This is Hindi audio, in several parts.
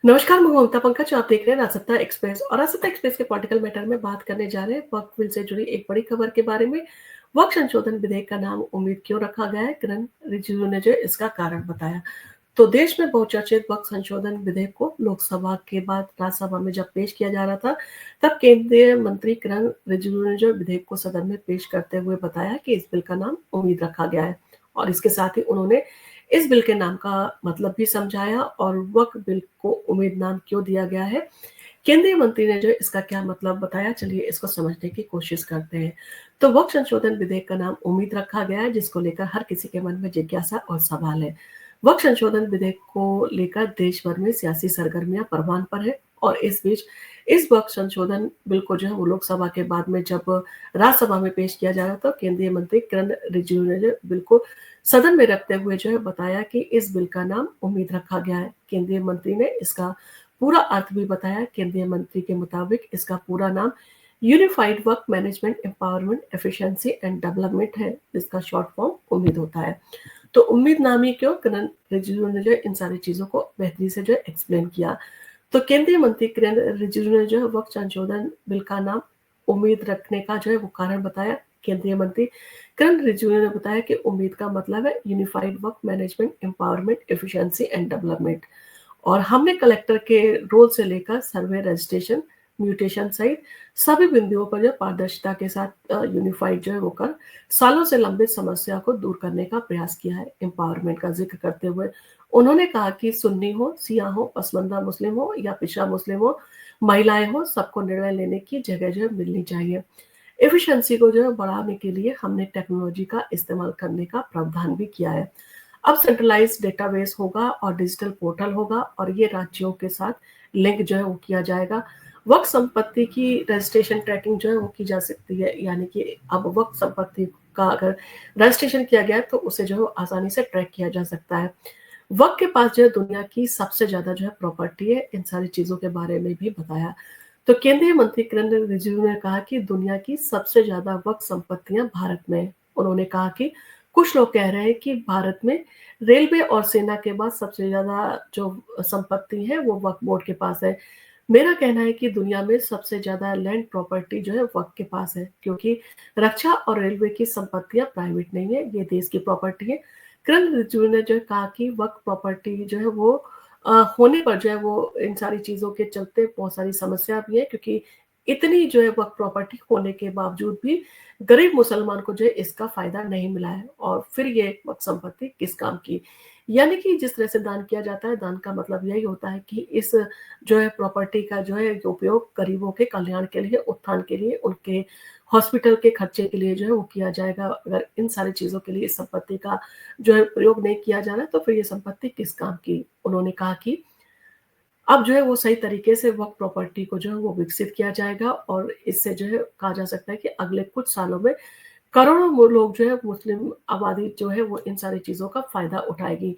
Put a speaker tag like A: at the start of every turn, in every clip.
A: नमस्कार, मैं ममता पंकज जो आप देख रहे हैं राजसत्ता एक्सप्रेस और राजसत्ता एक्सप्रेस के पॉलिटिकल मैटर में बात करने जा रहे हैं वक्फ बिल से जुड़ी एक बड़ी खबर के बारे में। वक्फ संशोधन विधेयक का नाम उम्मीद क्यों रखा गया है? किरण रिजिजू ने जो इसका कारण बताया। तो देश में बहुचर्चित वक्फ संशोधन विधेयक को लोकसभा के बाद राज्यसभा में जब पेश किया जा रहा था, तब केंद्रीय मंत्री किरण रिजिजू ने जो विधेयक को सदन में पेश करते हुए बताया कि इस बिल का नाम उम्मीद रखा गया है। और इसके साथ ही उन्होंने इस बिल के नाम का मतलब भी समझाया और वक्फ बिल को उम्मीद नाम क्यों दिया गया है। केंद्रीय मंत्री ने जो इसका क्या मतलब बताया, चलिए इसको समझने की कोशिश करते हैं। तो वक्फ संशोधन विधेयक का नाम उम्मीद रखा गया है, जिसको लेकर हर किसी के मन में जिज्ञासा और सवाल है। वक्फ संशोधन विधेयक को लेकर देश भर में सियासी सरगर्मियां परवान पर है और इस बीच इस वक्फ संशोधन बिल को जो है वो लोकसभा के बाद में जब राज्यसभा में पेश किया जा रहा था, केंद्रीय मंत्री किरण रिजिजू ने जो बिल को सदन में रखते हुए जो है बताया कि इस बिल का नाम उम्मीद रखा गया है। केंद्रीय मंत्री ने इसका पूरा अर्थ भी बताया। केंद्रीय मंत्री के मुताबिक इसका पूरा नाम unified work management empowerment efficiency and development है, जिसका शॉर्ट फॉर्म उम्मीद होता है। तो उम्मीद नाम ही क्यों? किरण रिजिजू ने जो इन सारी चीजों को बेहतरी से जो एक्सप्लेन किया। तो केंद्रीय मंत्री किरण रिजिजू ने जो है वक्फ संशोधन बिल का नाम उम्मीद रखने का जो है वो कारण बताया। केंद्रीय मंत्री किरण रिजिजू ने बताया कि उम्मीद का मतलब है unified work management empowerment efficiency and development. और हमने कलेक्टर के रोल से लेकर सर्वे रजिस्ट्रेशन म्यूटेशन सहित सभी बिंदुओं पर जो पारदर्शिता के साथ यूनिफाइड जो है वो कर सालों से लंबित समस्या को दूर करने का प्रयास किया है। एम्पावरमेंट का जिक्र करते हुए उन्होंने कहा कि सुन्नी हो, सिया हो, पसमंदा मुस्लिम हो या पिछड़ा मुस्लिम हो, महिलाएं हो, सबको निर्णय लेने की जगह जो है मिलनी चाहिए। एफिशिएंसी को जो है बढ़ाने के लिए हमने टेक्नोलॉजी का इस्तेमाल करने का प्रावधान भी किया है। अब सेंट्रलाइज्ड डेटाबेस होगा और डिजिटल पोर्टल होगा और ये राज्यों के साथ लिंक जो है वो किया जाएगा। वक्फ संपत्ति की रजिस्ट्रेशन ट्रैकिंग जो है वो की जा सकती है, यानी कि अब वक्फ संपत्ति का अगर रजिस्ट्रेशन किया गया है तो उसे जो है आसानी से ट्रैक किया जा सकता है। वक्फ के पास जो है दुनिया की सबसे ज्यादा जो है प्रॉपर्टी है। इन सारी चीजों के बारे में भी बताया। तो केंद्रीय मंत्री किरण रिजिजू ने कहा कि दुनिया की सबसे ज्यादा वक्फ संपत्तियां भारत में हैं। उन्होंने कहा कि कुछ लोग कह रहे हैं कि भारत में रेलवे और सेना के बाद सबसे ज्यादा जो संपत्ति है वो वक्फ बोर्ड के पास है। मेरा कहना है कि दुनिया में सबसे ज्यादा लैंड प्रॉपर्टी जो है वक्फ के पास है, क्योंकि रक्षा और रेलवे की संपत्तियां प्राइवेट नहीं है, ये देश की प्रॉपर्टी है। किरण रिजिजू ने जो है कहा कि वक्फ प्रॉपर्टी जो है वो होने पर जो है वो इन सारी चीजों के चलते बहुत सारी समस्या भी है, क्योंकि इतनी जो है वक्फ प्रॉपर्टी होने के बावजूद भी गरीब मुसलमान को जो है इसका फायदा नहीं मिला है और फिर ये वक्फ संपत्ति किस काम की। यानी कि जिस तरह से दान किया जाता है, दान का मतलब यही होता है कि इस जो है प्रॉपर्टी का जो है उपयोग गरीबों के कल्याण के लिए, उत्थान के लिए, उनके हॉस्पिटल के खर्चे के लिए जो है वो किया जाएगा। अगर इन सारी चीजों के लिए इस संपत्ति का जो है प्रयोग नहीं किया जा रहा है तो फिर ये संपत्ति किस काम की। उन्होंने कहा कि अब जो है वो सही तरीके से वक्फ प्रॉपर्टी को जो है वो विकसित किया जाएगा और इससे जो है कहा जा सकता है कि अगले कुछ सालों में करोड़ों लोग जो है मुस्लिम आबादी जो है वो इन सारी चीजों का फायदा उठाएगी।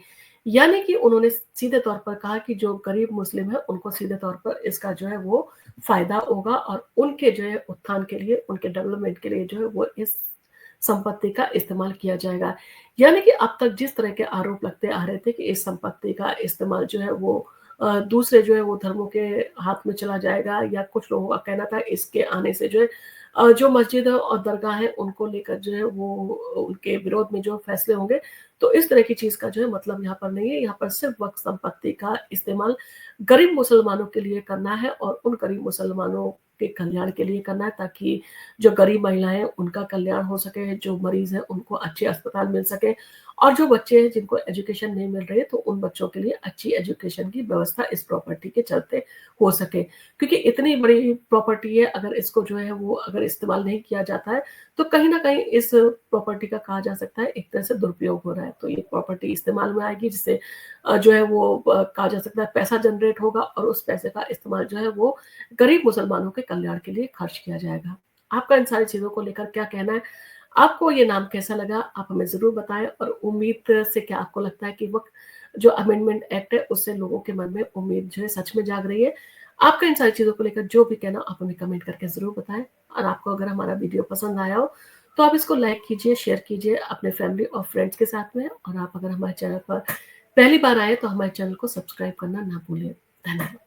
A: यानी कि उन्होंने सीधे तौर पर कहा कि जो गरीब मुस्लिम है उनको सीधे तौर पर इसका जो है वो फायदा होगा और उनके जो है उत्थान के लिए, उनके डेवलपमेंट के लिए जो है वो इस संपत्ति का इस्तेमाल किया जाएगा। यानी कि अब तक जिस तरह के आरोप लगते आ रहे थे कि इस संपत्ति का इस्तेमाल जो है वो दूसरे जो है वो धर्मों के हाथ में चला जाएगा, या कुछ लोगों का कहना था इसके आने से जो है जो मस्जिद और दरगाह है उनको लेकर जो है वो उनके विरोध में जो फैसले होंगे। तो इस तरह की चीज का जो है मतलब यहाँ पर नहीं है। यहाँ पर सिर्फ वक्फ संपत्ति का इस्तेमाल गरीब मुसलमानों के लिए करना है और उन गरीब मुसलमानों के कल्याण के लिए करना है, ताकि जो गरीब महिलाएं उनका कल्याण हो सके, जो मरीज है उनको अच्छे अस्पताल मिल सके और जो बच्चे हैं जिनको एजुकेशन नहीं मिल रही है तो उन बच्चों के लिए अच्छी एजुकेशन की व्यवस्था इस प्रॉपर्टी के चलते हो सके। क्योंकि इतनी बड़ी प्रॉपर्टी है, अगर इसको जो है वो अगर इस्तेमाल नहीं किया जाता है तो कहीं ना कहीं इस प्रॉपर्टी का कहा जा सकता है एक तरह से दुरुपयोग हो रहा है। तो ये प्रॉपर्टी इस्तेमाल में आएगी, जिससे जो है वो कहा जा सकता है पैसा जनरेट होगा और उस पैसे का इस्तेमाल जो है वो गरीब मुसलमानों के कल्याण के लिए खर्च किया जाएगा। आपका इन सारी चीजों को लेकर क्या कहना है? आपको ये नाम कैसा लगा? आप हमें ज़रूर बताएँ और उम्मीद से क्या आपको लगता है कि वक़्त जो अमेंडमेंट एक्ट है उससे लोगों के मन में उम्मीद जो है सच में जाग रही है? आपका इन सारी चीज़ों को लेकर जो भी कहना आप हमें कमेंट करके ज़रूर बताएँ और आपको अगर हमारा वीडियो पसंद आया हो तो आप इसको लाइक कीजिए, शेयर कीजिए अपने फैमिली और फ्रेंड्स के साथ में, और आप अगर हमारे चैनल पर पहली बार आए तो हमारे चैनल को सब्सक्राइब करना ना भूलें। धन्यवाद।